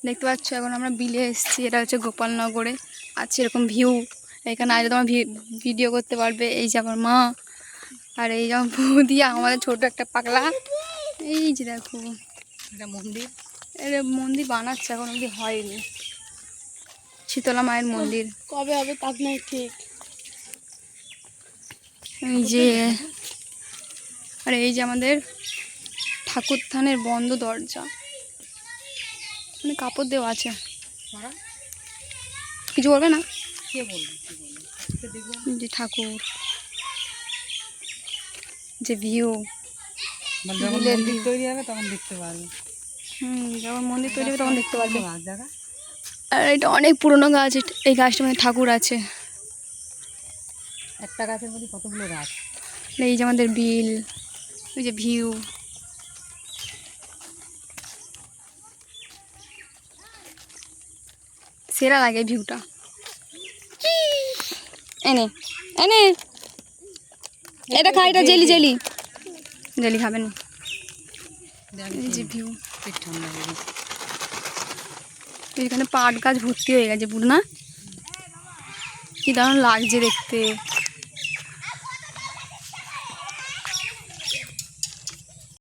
দেখতে পাচ্ছ এখন আমরা বিলে এসেছি। এটা হচ্ছে গোপালনগরে আছে এরকম ভিউ। এখানে আজ তোমার ভিডিও করতে পারবে। এই যে আমার মা আর এই যেমন বৌদি, আমাদের ছোট একটা পাগলা। এই যে দেখো এটা মন্দির, এটা মন্দির বানাচ্ছে, এখন অবধি হয়নি। শীতলা মায়ের মন্দির কবে হবে তার নাই ঠিক। এই যে আর এই যে আমাদের ঠাকুর থানের বন্ধ দরজা, মানে কাপড় দেওয়া আছে, কিছু বলবে না। যে ঠাকুর, যে ভিউ, মন্দির তৈরি হবে তখন দেখতে পারবে। যখন মন্দির তৈরি হবে তখন দেখতে পারবে। আর এটা অনেক পুরনো গাছ, এই গাছটার মধ্যে ঠাকুর আছে। একটা গাছের মধ্যে কতগুলো গাছ। এই যে আমাদের বিল, ওই যে ভিউ। সেরা লাগে ভিউটা। এনে এনে এটা খাই, এটা জেলি জেলি জেলি খাবেন। এই যে ভিউ, এখানে পাট গাছ ভর্তি হয়ে গেছে পুরো, না কি দারুণ লাগছে দেখতে।